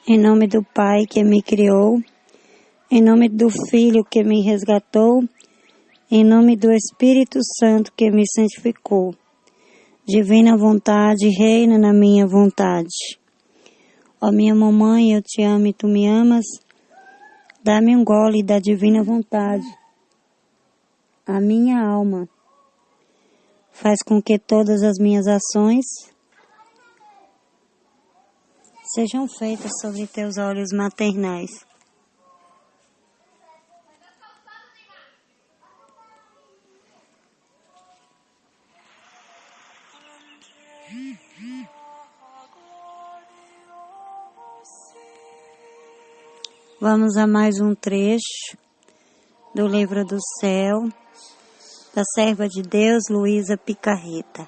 Em nome do Pai que me criou, em nome do Filho que me resgatou, em nome do Espírito Santo que me santificou. Divina vontade, reina na minha vontade. Ó minha mamãe, eu te amo e tu me amas. Dá-me um gole da divina vontade. A minha alma faz com que todas as minhas ações sejam feitas sobre teus olhos maternais. Vamos a mais um trecho do Livro do Céu, da serva de Deus, Luísa Picarreta.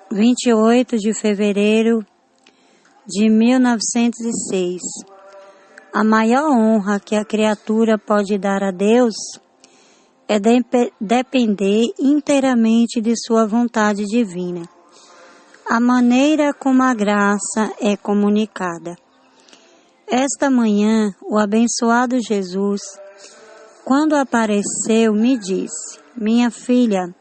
(28 de fevereiro de 1906). A maior honra que a criatura pode dar a Deus é depender inteiramente de sua vontade divina, a maneira como a graça é comunicada. Esta manhã, o abençoado Jesus, quando apareceu, me disse: minha filha,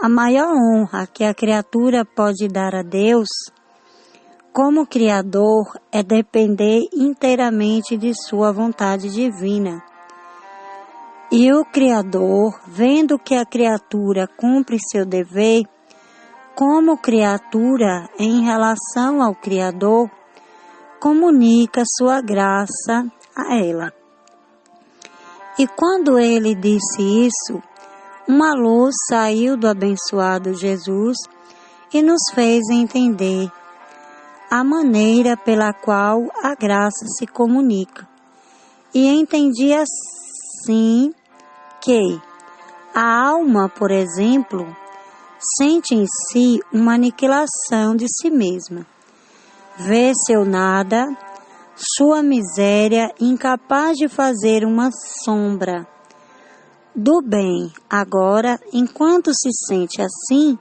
a maior honra que a criatura pode dar a Deus, como Criador, é depender inteiramente de sua vontade divina. E o Criador, vendo que a criatura cumpre seu dever, como criatura em relação ao Criador, comunica sua graça a ela. E quando ele disse isso, uma luz saiu do abençoado Jesus e nos fez entender a maneira pela qual a graça se comunica. E entendi assim que a alma, por exemplo, sente em si uma aniquilação de si mesma. Vê seu nada, sua miséria, incapaz de fazer uma sombra do bem. Agora, enquanto se sente assim,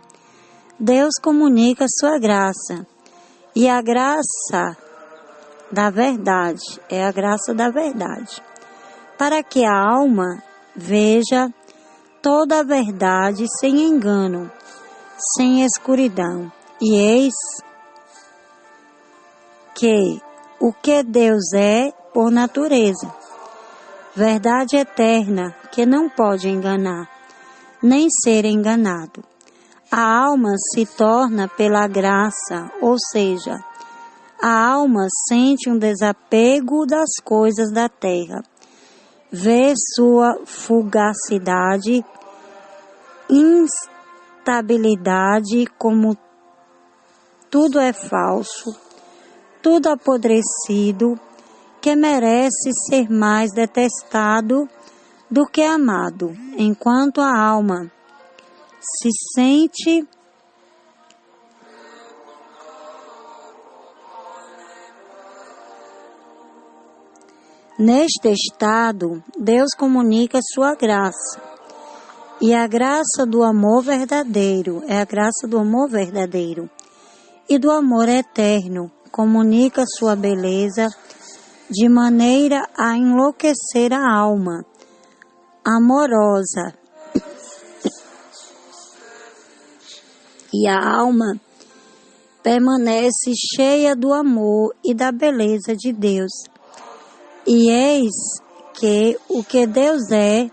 Deus comunica sua graça. E a graça da verdade é a graça da verdade, para que a alma veja toda a verdade sem engano, sem escuridão. E eis que o que Deus é por natureza, verdade eterna que não pode enganar, nem ser enganado. A alma se torna pela graça, ou seja, a alma sente um desapego das coisas da terra, vê sua fugacidade, instabilidade, como tudo é falso, tudo apodrecido, que merece ser mais detestado do que amado, enquanto a alma se sente neste estado. Deus comunica sua graça. E a graça do amor verdadeiro é a graça do amor verdadeiro e do amor eterno. Comunica sua beleza de maneira a enlouquecer a alma amorosa. E a alma permanece cheia do amor e da beleza de Deus. E eis que o que Deus é,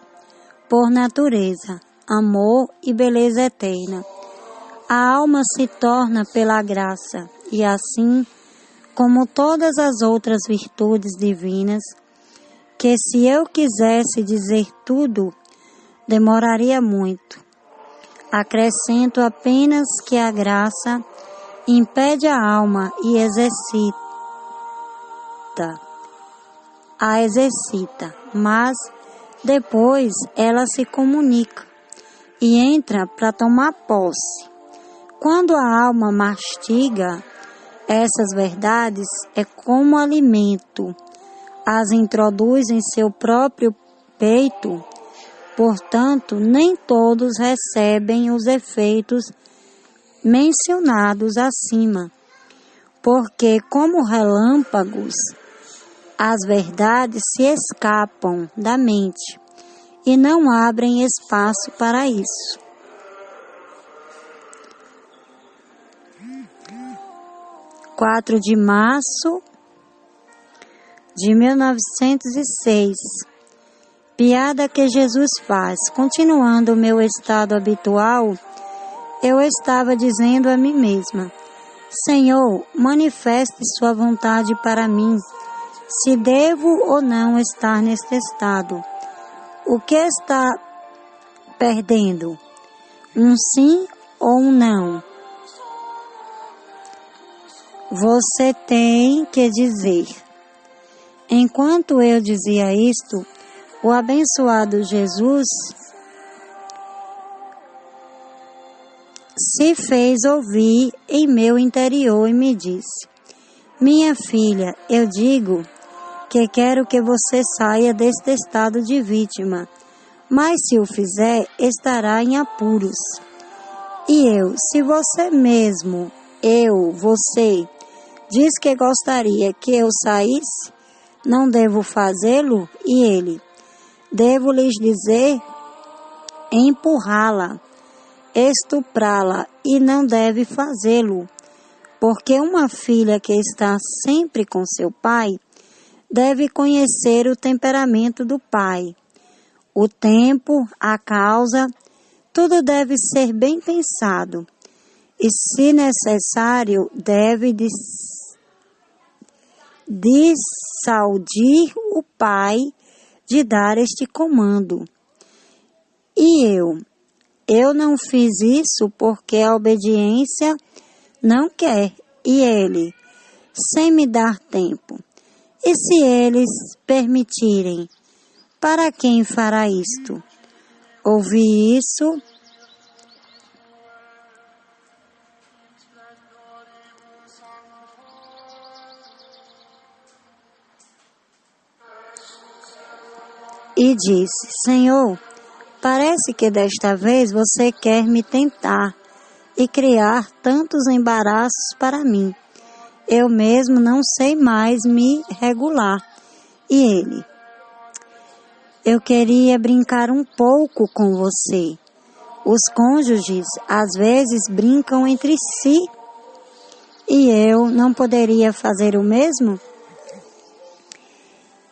por natureza, amor e beleza eterna. A alma se torna pela graça, e assim como todas as outras virtudes divinas, que se eu quisesse dizer tudo, demoraria muito. Acrescento apenas que a graça impede a alma e a exercita, mas depois ela se comunica e entra para tomar posse. Quando a alma mastiga essas verdades, é como alimento, as introduz em seu próprio peito Portanto, nem todos recebem os efeitos mencionados acima, porque, como relâmpagos, as verdades se escapam da mente e não abrem espaço para isso. 4 de março de 1906. Piada que Jesus faz. Continuando o meu estado habitual, eu estava dizendo a mim mesma: Senhor, manifeste sua vontade para mim, se devo ou não estar neste estado. O que está perdendo? Um sim ou um não? Você tem que dizer. Enquanto eu dizia isto, o abençoado Jesus se fez ouvir em meu interior e me disse: Minha filha, eu digo que quero que você saia deste estado de vítima, mas se o fizer, estará em apuros. E eu, se você mesmo, você, diz que gostaria que eu saísse, não devo fazê-lo? E ele: devo lhes dizer, empurrá-la, estuprá-la, e não deve fazê-lo, porque uma filha que está sempre com seu pai deve conhecer o temperamento do pai. O tempo, a causa, tudo deve ser bem pensado, e, se necessário, deve dissuadir o pai de dar este comando. E eu não fiz isso porque a obediência não quer, e ele, sem me dar tempo. E se eles permitirem, para quem fará isto? Ouvi isso e disse: Senhor, parece que desta vez você quer me tentar e criar tantos embaraços para mim. Eu mesmo não sei mais me regular. E ele: eu queria brincar um pouco com você. Os cônjuges às vezes brincam entre si. E eu não poderia fazer o mesmo?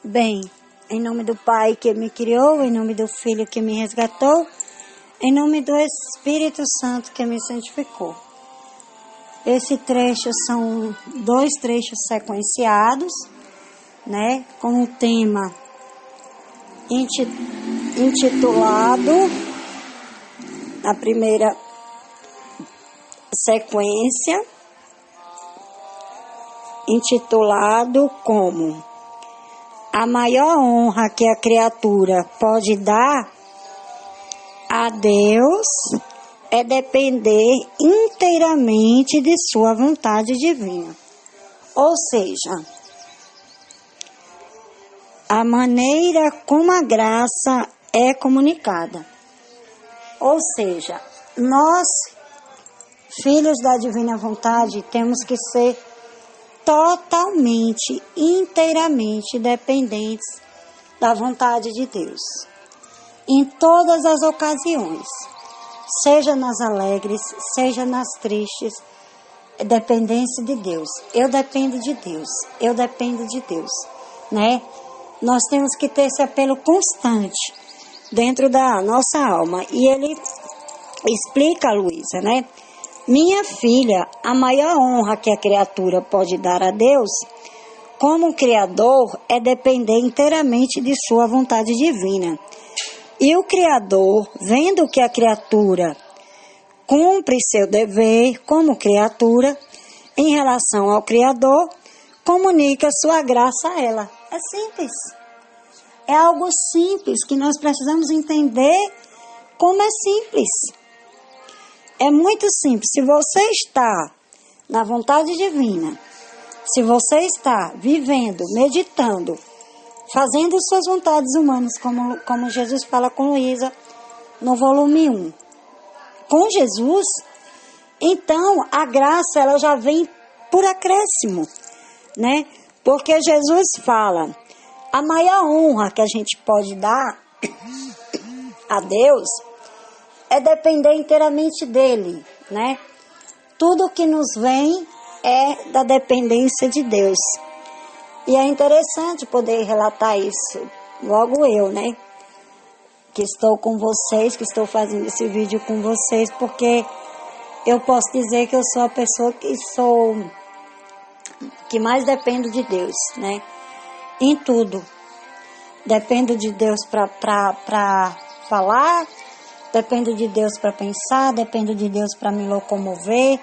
Bem, em nome do Pai que me criou, em nome do Filho que me resgatou, em nome do Espírito Santo que me santificou. Esse trecho são 2 trechos sequenciados, né, com o tema intitulado, na primeira sequência, intitulado como a maior honra que a criatura pode dar a Deus é depender inteiramente de sua vontade divina. Ou seja, a maneira como a graça é comunicada. Ou seja, nós, filhos da divina vontade, temos que ser totalmente, inteiramente dependentes da vontade de Deus. Em todas as ocasiões, seja nas alegres, seja nas tristes, dependência de Deus. Eu dependo de Deus, eu dependo de Deus, né? Nós temos que ter esse apelo constante dentro da nossa alma. E ele explica, Luísa, né? Minha filha, a maior honra que a criatura pode dar a Deus, como Criador, é depender inteiramente de sua vontade divina. E o Criador, vendo que a criatura cumpre seu dever como criatura, em relação ao Criador, comunica sua graça a ela. É simples. É algo simples que nós precisamos entender como é simples. É muito simples. Se você está na vontade divina, se você está vivendo, meditando, fazendo suas vontades humanas, como Jesus fala com Luísa no volume 1. Com Jesus, então, a graça ela já vem por acréscimo, né? Porque Jesus fala, a maior honra que a gente pode dar a Deus é depender inteiramente dele, né? Tudo que nos vem é da dependência de Deus. E é interessante poder relatar isso, logo eu, né? Que estou com vocês, que estou fazendo esse vídeo com vocês, porque eu posso dizer que eu sou a pessoa que mais dependo de Deus, né? Em tudo. Dependo de Deus para falar, dependo de Deus para pensar, dependo de Deus para me locomover,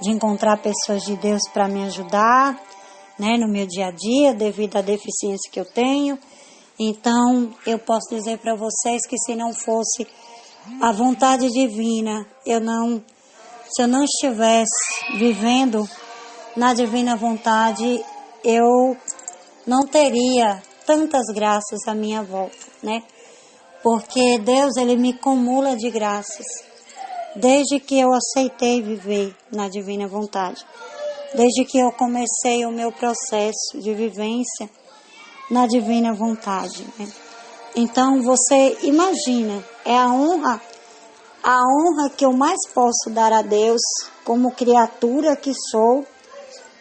de encontrar pessoas de Deus para me ajudar, né, no meu dia a dia, devido à deficiência que eu tenho. Então, eu posso dizer para vocês que se não fosse a vontade divina, se eu não estivesse vivendo na divina vontade, eu não teria tantas graças à minha volta, né? Porque Deus, Ele me acumula de graças, desde que eu aceitei viver na divina vontade, desde que eu comecei o meu processo de vivência na divina vontade, né? Então, você imagina, é a honra que eu mais posso dar a Deus, como criatura que sou,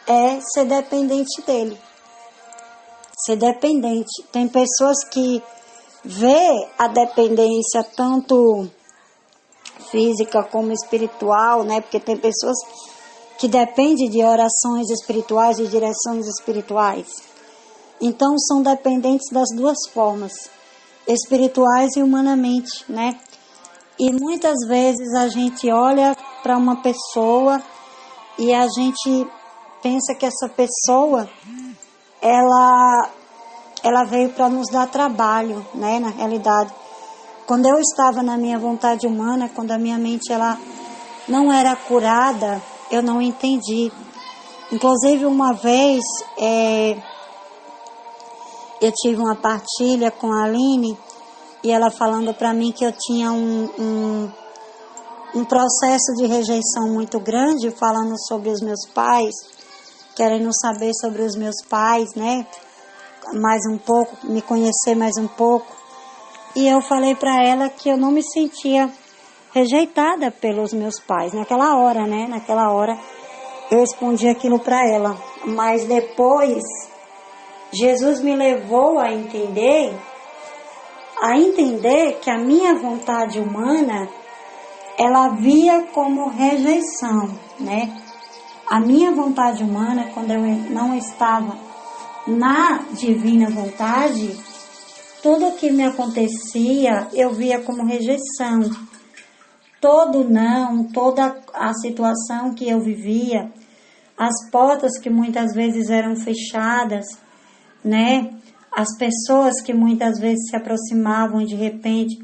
é ser dependente dEle. Ser dependente. Tem pessoas que vê a dependência tanto física como espiritual, né? Porque tem pessoas que dependem de orações espirituais, de direções espirituais. Então, são dependentes das duas formas, espirituais e humanamente, né? E muitas vezes a gente olha para uma pessoa e a gente pensa que essa pessoa, ela veio para nos dar trabalho, né? Na realidade, quando eu estava na minha vontade humana, quando a minha mente ela não era curada, eu não entendi. Inclusive, uma vez, eu tive uma partilha com a Aline, e ela falando para mim que eu tinha um processo de rejeição muito grande, falando sobre os meus pais, querendo saber sobre os meus pais, né? Mais um pouco, me conhecer mais um pouco. E eu falei para ela que eu não me sentia rejeitada pelos meus pais naquela hora, né? Naquela hora eu respondi aquilo para ela. Mas depois, Jesus me levou a entender que a minha vontade humana, ela via como rejeição, né? A minha vontade humana, quando eu não estava na divina vontade, tudo que me acontecia, eu via como rejeição. Todo não, toda a situação que eu vivia, as portas que muitas vezes eram fechadas, né? As pessoas que muitas vezes se aproximavam e de repente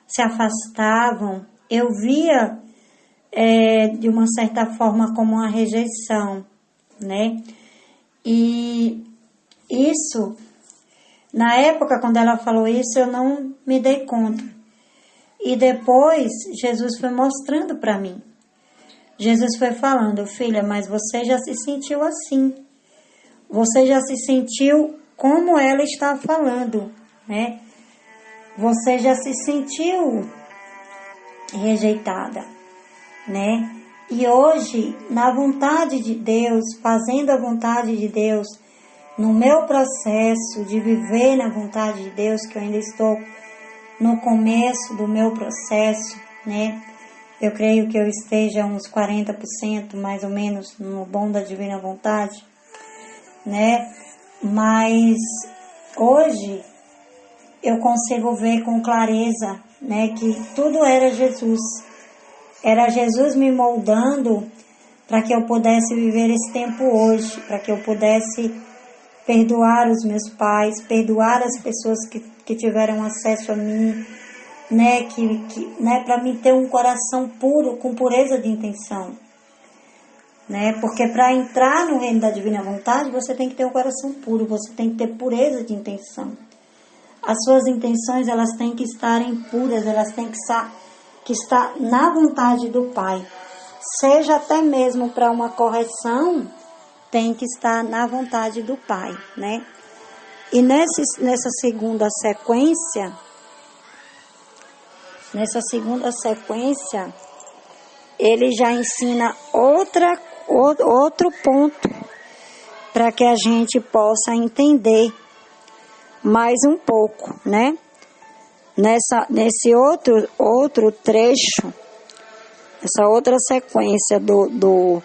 se afastavam, eu via de uma certa forma como uma rejeição, né? E isso, na época quando ela falou isso, eu não me dei conta. E depois Jesus foi mostrando para mim. Jesus foi falando, filha, mas você já se sentiu assim. Você já se sentiu como ela está falando, né? Você já se sentiu rejeitada, né? E hoje, na vontade de Deus, fazendo a vontade de Deus, no meu processo de viver na vontade de Deus, que eu ainda estou no começo do meu processo, né? Eu creio que eu esteja uns 40% mais ou menos no bom da divina vontade, né? Mas hoje eu consigo ver com clareza, né, que tudo era Jesus. Era Jesus me moldando para que eu pudesse viver esse tempo hoje, para que eu pudesse perdoar os meus pais, perdoar as pessoas que tiveram acesso a mim, né, para mim ter um coração puro, com pureza de intenção. né? Porque para entrar no reino da divina vontade, você tem que ter um coração puro, você tem que ter pureza de intenção. As suas intenções, elas têm que estarem puras, elas têm que estar na vontade do Pai. Seja até mesmo para uma correção, tem que estar na vontade do Pai, né? E nessa segunda sequência, ele já ensina outro ponto para que a gente possa entender mais um pouco, né? Nesse outro trecho, essa outra sequência do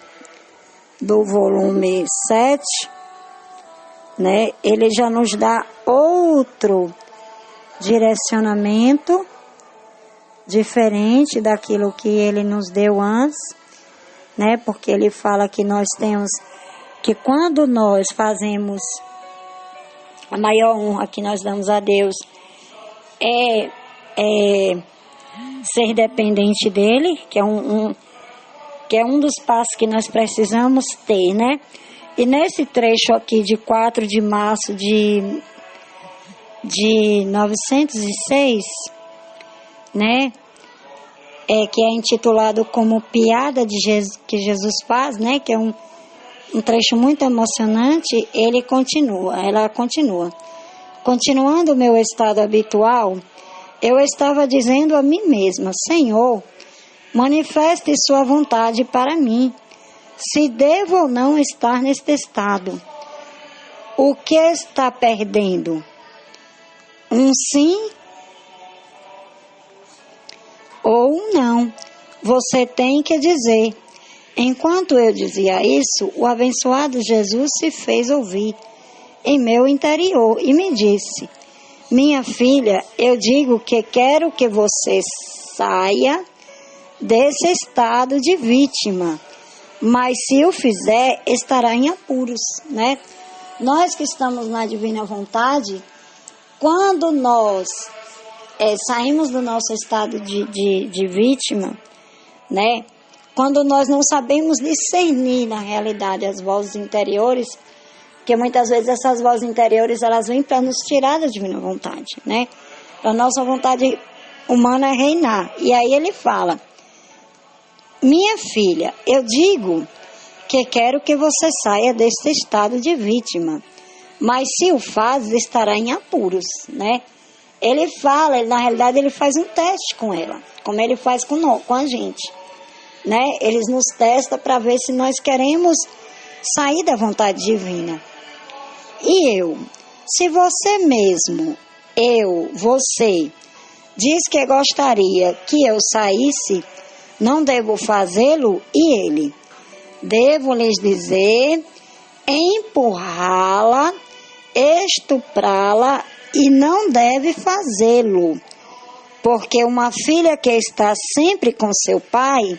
volume 7, né? Ele já nos dá outro direcionamento diferente daquilo que ele nos deu antes, né? Porque ele fala que nós temos que quando nós fazemos a maior honra que nós damos a Deus é ser dependente dele, que é um dos passos que nós precisamos ter, né? E nesse trecho aqui de 4 de março de 906, né? Que é intitulado como Piada de Jesus, que Jesus faz, né? Que é um trecho muito emocionante. Ela continua. Continuando o meu estado habitual, eu estava dizendo a mim mesma: Senhor, manifeste sua vontade para mim, se devo ou não estar neste estado. O que está perdendo? Um sim ou um não? Você tem que dizer. Enquanto eu dizia isso, o abençoado Jesus se fez ouvir em meu interior e me disse: minha filha, eu digo que quero que você saia desse estado de vítima, mas se o fizer, estará em apuros, né? Nós que estamos na divina vontade, quando nós saímos do nosso estado de vítima, né? Quando nós não sabemos discernir na realidade as vozes interiores, porque muitas vezes essas vozes interiores elas vêm para nos tirar da divina vontade, né? Para a nossa vontade humana reinar. E aí ele fala: minha filha, eu digo que quero que você saia desse estado de vítima, mas se o faz, estará em apuros, né? Ele fala, na realidade ele faz um teste com ela, como ele faz com a gente, né? Eles nos testam para ver se nós queremos sair da vontade divina. E se você mesmo, você, diz que gostaria que eu saísse, não devo fazê-lo? E ele: devo lhes dizer, empurrá-la, estuprá-la, e não deve fazê-lo, porque uma filha que está sempre com seu pai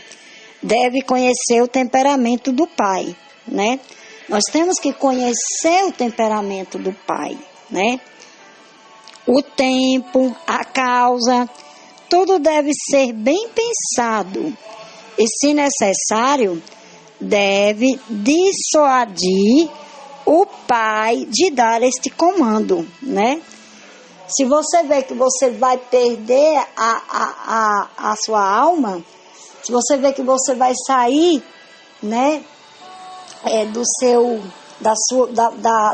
deve conhecer o temperamento do pai, né? Nós temos que conhecer o temperamento do pai, né? O tempo, a causa, tudo deve ser bem pensado e, se necessário, deve dissuadir o pai de dar este comando, né? Se você vê que você vai perder a sua alma, se você vê que você vai sair, né,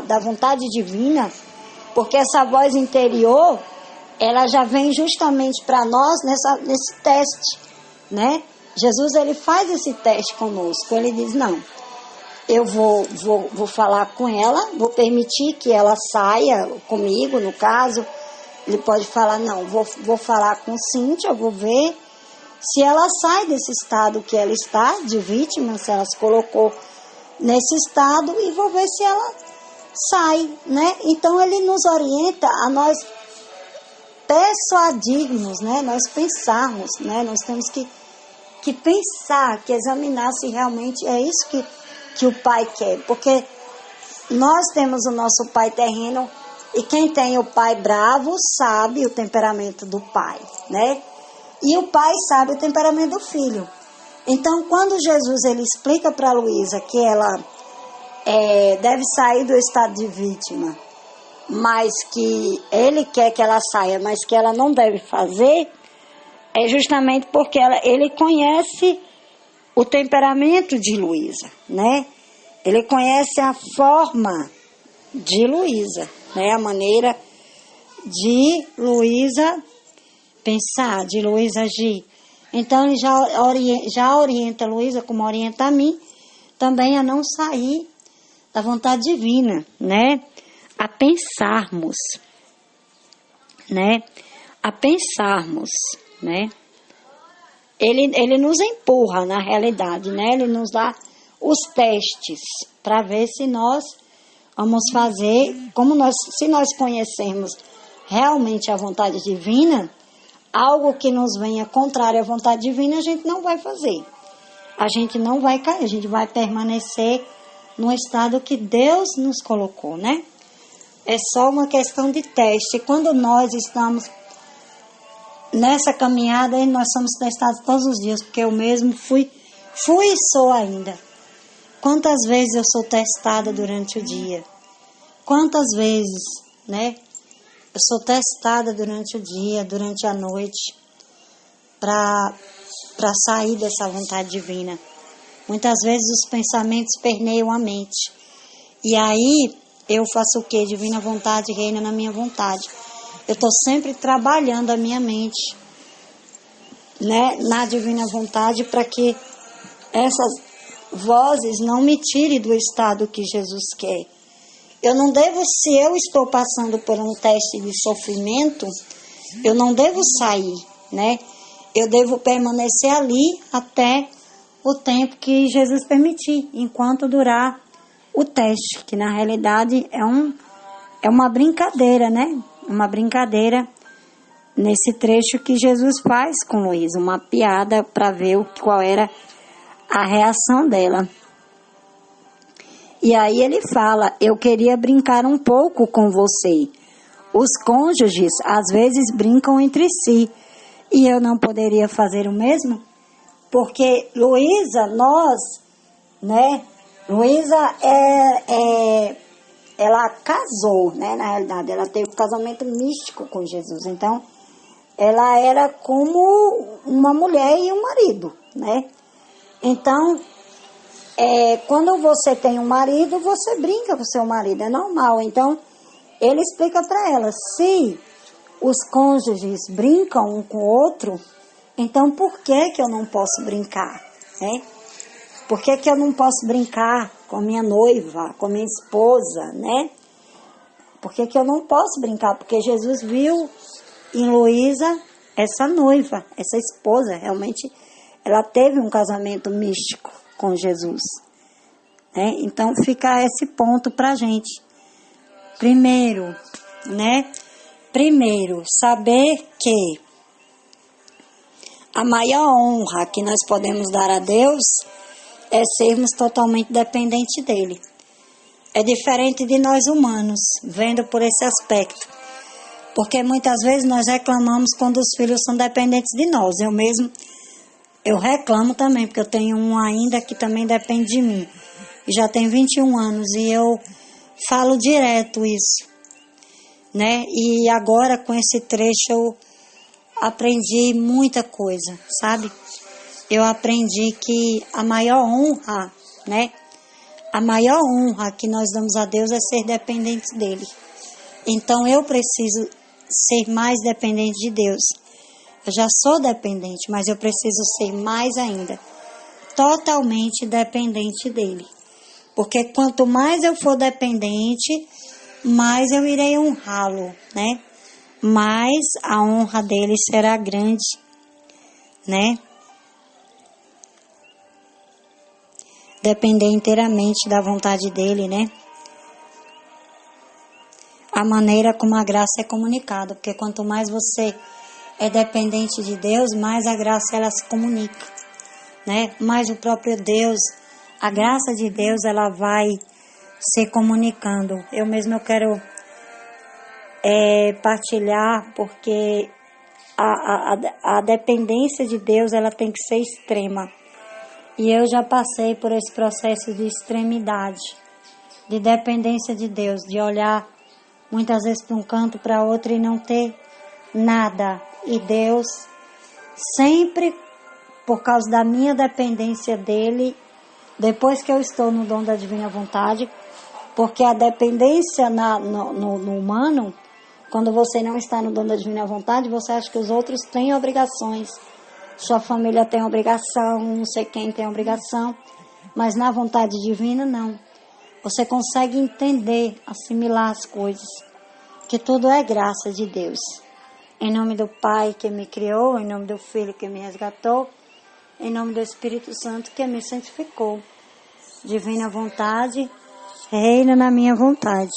da vontade divina, porque essa voz interior, ela já vem justamente para nós nesse teste, né? Jesus, ele faz esse teste conosco. Ele diz: não, eu vou falar com ela, vou permitir que ela saia comigo, no caso. Ele pode falar: não, vou falar com Cíntia, eu vou ver se ela sai desse estado que ela está, de vítima, se ela se colocou nesse estado, e vou ver se ela sai, né? Então ele nos orienta a nós persuadirmos, né? Nós pensarmos, né? Nós temos que pensar, que examinar se realmente é isso que o Pai quer, porque nós temos o nosso pai terreno, e quem tem o pai bravo sabe o temperamento do pai, né? E o pai sabe o temperamento do filho. Então, quando Jesus ele explica para Luísa que ela deve sair do estado de vítima, mas que ele quer que ela saia, mas que ela não deve fazer, é justamente porque ele conhece o temperamento de Luísa, né? Ele conhece a forma de Luísa, né? A maneira de Luísa pensar, de Luísa agir. Então, ele já orienta Luísa, como orienta a mim, também a não sair da vontade divina, né? A pensarmos, né? A pensarmos, né? Ele nos empurra, na realidade, né? Ele nos dá os testes para ver se nós vamos fazer, se nós conhecermos realmente a vontade divina, algo que nos venha contrário à vontade divina, a gente não vai fazer. A gente não vai cair, a gente vai permanecer no estado que Deus nos colocou, né? É só uma questão de teste. Quando nós estamos nessa caminhada, nós somos testados todos os dias, porque eu mesmo fui e sou ainda. Quantas vezes eu sou testada durante o dia? Quantas vezes, né? Eu sou testada durante o dia, durante a noite, para sair dessa vontade divina. Muitas vezes os pensamentos permeiam a mente. E aí eu faço o quê? Divina vontade reina na minha vontade. Eu estou sempre trabalhando a minha mente, né, na divina vontade, para que essas vozes não me tirem do estado que Jesus quer. Eu não devo, se eu estou passando por um teste de sofrimento, eu não devo sair, né? Eu devo permanecer ali até o tempo que Jesus permitir, enquanto durar o teste, que na realidade é uma brincadeira, né? Uma brincadeira nesse trecho que Jesus faz com Luísa, uma piada para ver qual era a reação dela. E aí ele fala: eu queria brincar um pouco com você. Os cônjuges às vezes brincam entre si e eu não poderia fazer o mesmo? Porque Luísa, né? Luísa ela casou, né? Na realidade, ela teve um casamento místico com Jesus. Então, ela era como uma mulher e um marido, né? Então, quando você tem um marido, você brinca com seu marido, é normal. Então, ele explica para ela: se os cônjuges brincam um com o outro, então por que eu não posso brincar, né? Por que eu não posso brincar com a minha noiva, com a minha esposa, né? Por que eu não posso brincar? Porque Jesus viu em Luísa essa noiva, essa esposa. Realmente, ela teve um casamento místico com Jesus, né? Então, fica esse ponto pra gente. Primeiro, né? Primeiro, saber que a maior honra que nós podemos dar a Deus é sermos totalmente dependentes dele. É diferente de nós humanos, vendo por esse aspecto. Porque muitas vezes nós reclamamos quando os filhos são dependentes de nós. Eu reclamo também, porque eu tenho um ainda que também depende de mim. E já tem 21 anos e eu falo direto isso, né? E agora com esse trecho eu aprendi muita coisa, sabe? Eu aprendi que a maior honra, né? A maior honra que nós damos a Deus é ser dependente dele. Então eu preciso ser mais dependente de Deus. Eu já sou dependente, mas eu preciso ser mais ainda, totalmente dependente dele. Porque quanto mais eu for dependente, mais eu irei honrá-lo, né? Mais a honra dele será grande, né? Depender inteiramente da vontade dele, né? A maneira como a graça é comunicada, porque quanto mais você é dependente de Deus, mais a graça ela se comunica, né? Mais o próprio Deus, a graça de Deus, ela vai se comunicando. Eu quero partilhar, porque a dependência de Deus, ela tem que ser extrema. E eu já passei por esse processo de extremidade, de dependência de Deus, de olhar muitas vezes para um canto, para outro e não ter nada. E Deus, sempre por causa da minha dependência dele, depois que eu estou no dom da divina vontade, porque a dependência no humano, quando você não está no dom da divina vontade, você acha que os outros têm obrigações. Sua família tem obrigação, não sei quem tem obrigação, mas na vontade divina não. Você consegue entender, assimilar as coisas, que tudo é graça de Deus. Em nome do Pai que me criou, em nome do Filho que me resgatou, em nome do Espírito Santo que me santificou. Divina vontade, reina na minha vontade.